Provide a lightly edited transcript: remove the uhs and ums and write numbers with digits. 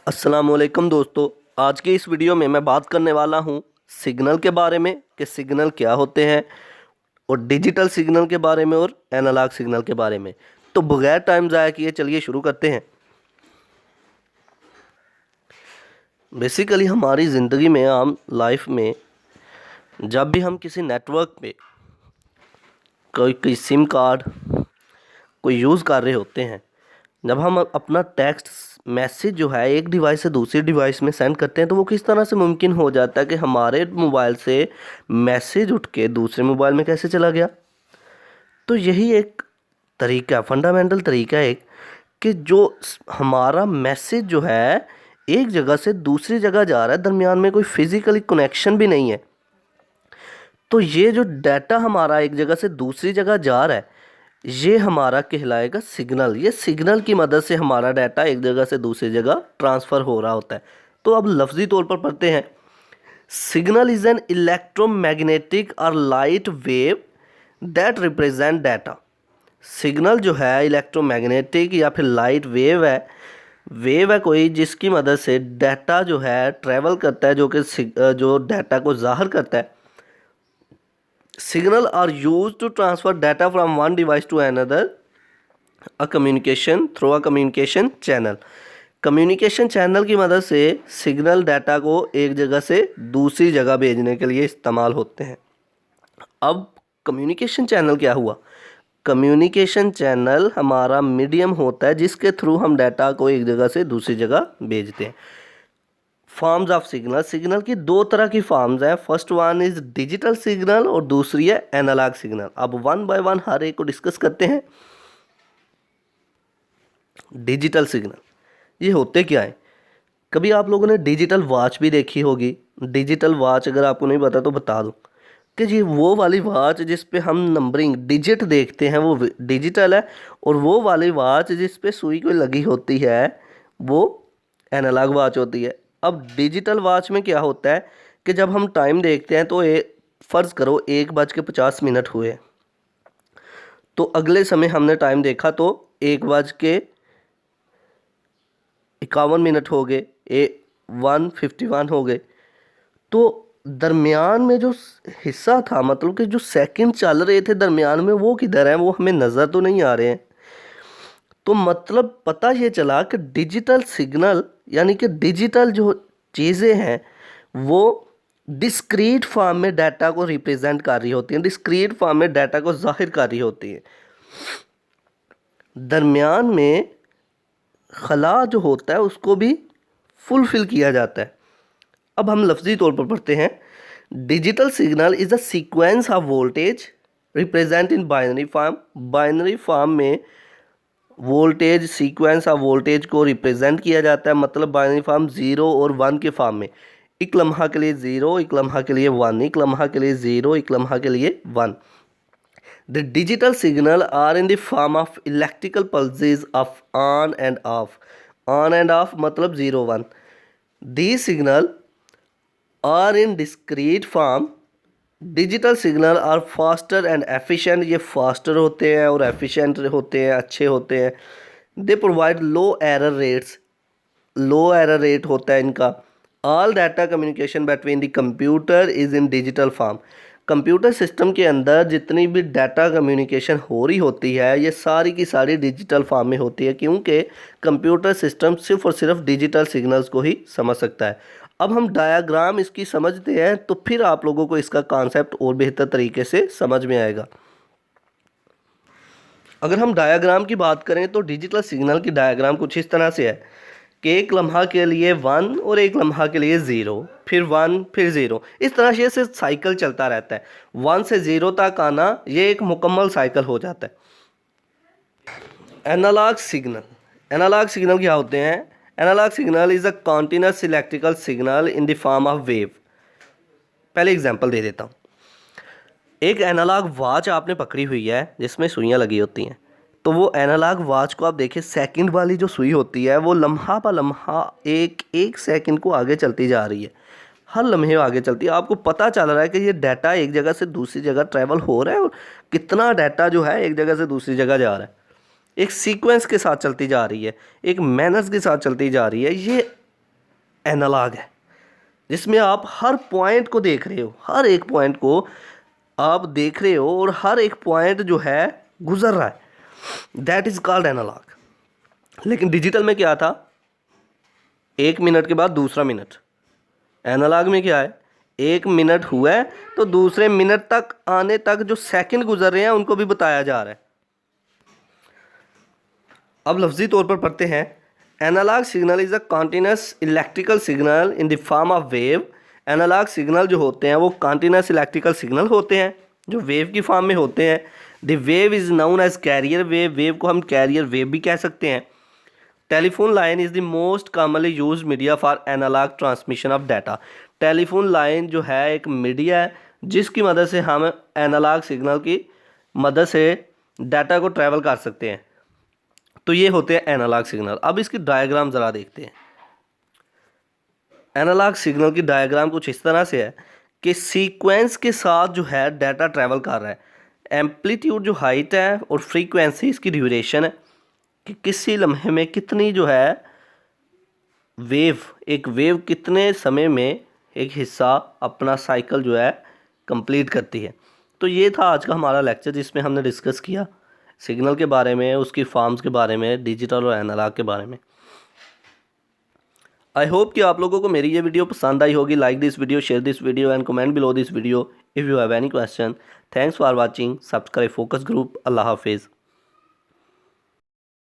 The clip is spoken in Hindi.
अस्सलामुअलैकुम दोस्तों। आज की इस वीडियो में मैं बात करने वाला हूँ सिग्नल के बारे में कि सिग्नल क्या होते हैं, और डिजिटल सिग्नल के बारे में और एनालॉग सिग्नल के बारे में। तो बगैर टाइम ज़ाया किए चलिए शुरू करते हैं। बेसिकली हमारी ज़िंदगी में, आम लाइफ में, जब भी हम किसी नेटवर्क पे कोई सिम कार्ड कोई यूज़ कर रहे होते हैं, जब हम अपना टेक्स्ट मैसेज जो है एक डिवाइस से दूसरी डिवाइस में सेंड करते हैं, तो वो किस तरह से मुमकिन हो जाता है कि हमारे मोबाइल से मैसेज उठ के दूसरे मोबाइल में कैसे चला गया। तो यही एक तरीका, फंडामेंटल तरीका है कि जो हमारा मैसेज जो है एक जगह से दूसरी जगह जा रहा है, दरमियान में कोई फिज़िकली कनेक्शन भी नहीं है। तो ये जो डाटा हमारा एक जगह से दूसरी जगह जा रहा है, ये हमारा कहलाएगा सिग्नल। ये सिग्नल की मदद से हमारा डाटा एक जगह से दूसरी जगह ट्रांसफ़र हो रहा होता है। तो अब लफ्ज़ी तौर पर पढ़ते हैं। सिग्नल इज़ एन इलेक्ट्रोमैग्नेटिक और light wave that represent data. Signal जो है इलेक्ट्रोमैग्नेटिक या फिर लाइट वेव है कोई जिसकी मदद से डाटा जो है ट्रैवल करता है, जो डाटा को ज़ाहिर करता है। Signal are used to transfer data from one device to another, a communication through a communication channel. Communication channel की मदद से सिग्नल डाटा को एक जगह से दूसरी जगह भेजने के लिए इस्तेमाल होते हैं। अब कम्युनिकेशन चैनल क्या हुआ? कम्युनिकेशन चैनल हमारा मीडियम होता है जिसके थ्रू हम डाटा को एक जगह से दूसरी जगह भेजते हैं। फॉर्म्स ऑफ सिग्नल, सिग्नल की दो तरह की फॉर्म्स हैं। First one is digital signal और दूसरी है एनालॉग सिग्नल। अब वन बाय वन हर एक को डिस्कस करते हैं। डिजिटल सिग्नल ये होते क्या है? कभी आप लोगों ने डिजिटल वॉच भी देखी होगी। डिजिटल वॉच अगर आपको नहीं पता तो बता दूं कि जी वो वाली वॉच जिस पे हम नंबरिंग डिजिट देखते हैं वो डिजिटल है, और वो वाली वॉच जिस पे सुई कोई लगी होती है वो एनालॉग वॉच होती है। अब डिजिटल वॉच में क्या होता है कि जब हम टाइम देखते हैं तो फ़र्ज़ करो 1:50 हुए, तो अगले समय हमने टाइम देखा तो 1:51 हो गए, 1:51 हो गए। तो दरमियान में जो हिस्सा था, मतलब कि जो सेकंड चल रहे थे दरमियान में, वो किधर है? वो हमें नज़र तो नहीं आ रहे हैं। तो मतलब पता ये चला कि डिजिटल सिग्नल यानी कि डिजिटल जो चीज़ें हैं वो डिस्क्रीट फॉर्म में डाटा को रिप्रेजेंट कर रही होती हैं, डिस्क्रीट फॉर्म में डाटा को जाहिर कर रही होती हैं। दरमियान में खला जो होता है उसको भी फुलफ़िल किया जाता है। अब हम लफ्ज़ी तौर पर पढ़ते हैं। Digital signal is a sequence of voltage represent in binary form. Binary form में वोल्टेज, सीक्वेंस ऑफ वोल्टेज को रिप्रेजेंट किया जाता है, मतलब बाइनरी फॉर्म 0 और 1 के फॉर्म में। एक लम्हा के लिए 0, एक लम्हा के लिए 1, एक लम्हा के लिए 0, एक लम्हा के लिए 1। The digital signal are in the form of electrical pulses of on and off. On and off मतलब 0 1। The signal are in discrete form. Digital signal are faster and efficient. ये फास्टर होते हैं और एफिशिएंट होते हैं, अच्छे होते हैं। They provide low error rates. Low error rate होता है इनका। All data communication between the computer is in digital form. Computer system के अंदर जितनी भी डाटा कम्युनिकेशन हो रही होती है ये सारी की सारी डिजिटल फॉर्म में होती है, क्योंकि कंप्यूटर सिस्टम सिर्फ़ और सिर्फ डिजिटल सिग्नल्स को ही समझ सकता है। अब हम डायाग्राम इसकी समझते हैं तो फिर आप लोगों को इसका कॉन्सेप्ट और बेहतर तरीके से समझ में आएगा। अगर हम डायाग्राम की बात करें तो डिजिटल सिग्नल की डायाग्राम कुछ इस तरह से है कि एक लम्हा के लिए 1 और एक लम्हा के लिए 0, फिर 1 फिर 0। इस तरह से साइकिल चलता रहता है। 1 से 0 तक आना ये एक मुकम्मल साइकिल हो जाता है। एनालॉग सिग्नल, एनालॉग सिग्नल क्या होते हैं? Analogue signal is a continuous electrical signal in the form of wave. पहले एग्जांपल दे देता हूँ। एक एनालॉग वॉच आपने पकड़ी हुई है जिसमें सुइयाँ लगी होती हैं, तो वो एनालॉग वॉच को आप देखिए, सेकंड वाली जो सुई होती है वो लम्हा पा लम्हा एक एक सेकंड को आगे चलती जा रही है, हर लम्हे आगे चलती है। आपको पता चल रहा है कि ये डाटा एक जगह से दूसरी जगह ट्रैवल हो रहा है, और कितना डाटा जो है एक जगह से दूसरी जगह जा रहा है। एक सीक्वेंस के साथ चलती जा रही है, एक मैनर्स के साथ चलती जा रही है। ये एनालॉग है, जिसमें आप हर पॉइंट को देख रहे हो, हर एक पॉइंट को आप देख रहे हो और हर एक पॉइंट जो है गुजर रहा है, दैट इज़ कॉल्ड एनालॉग। लेकिन डिजिटल में क्या था, 1 मिनट के बाद दूसरा मिनट। एनालॉग में क्या है, 1 मिनट हुआ है तो दूसरे मिनट तक आने तक जो सेकंड गुजर रहे हैं उनको भी बताया जा रहा है। अब लफ्जी तौर पर पढ़ते हैं, analogue signal is a continuous electrical signal in the form of wave. Analogue signal जो होते हैं वो कॉन्टिन्यूस इलेक्ट्रिकल सिग्नल होते हैं जो वेव की फॉर्म में होते हैं। The wave is known as carrier wave, wave को हम कैरियर वेव भी कह सकते हैं। Telephone line is the most commonly use media for analog transmission of data. Telephone line जो है एक मीडिया है जिसकी मदद से हम एनालॉग सिग्नल की मदद से डाटा को ट्रैवल कर सकते हैं। तो ये होते हैं एनालॉग सिग्नल। अब इसकी डायग्राम ज़रा देखते हैं। एनालॉग सिग्नल की डायग्राम कुछ इस तरह से है कि सीक्वेंस के साथ जो है डाटा ट्रैवल कर रहा है। एम्पलीट्यूड जो हाइट है और फ्रीक्वेंसी इसकी ड्यूरेशन है कि किसी लम्हे में कितनी जो है एक वेव कितने समय में एक हिस्सा अपना साइकिल जो है कंप्लीट करती है। तो ये था आज का हमारा लेक्चर जिसमें हमने डिस्कस किया सिग्नल के बारे में, उसकी फॉर्म्स के बारे में, डिजिटल और एनालॉग के बारे में। आई होप कि आप लोगों को मेरी ये वीडियो पसंद आई होगी। Like this video, share this video and comment below this video if you have any question. Thanks for watching. Subscribe focus group. अल्लाह हाफिज़।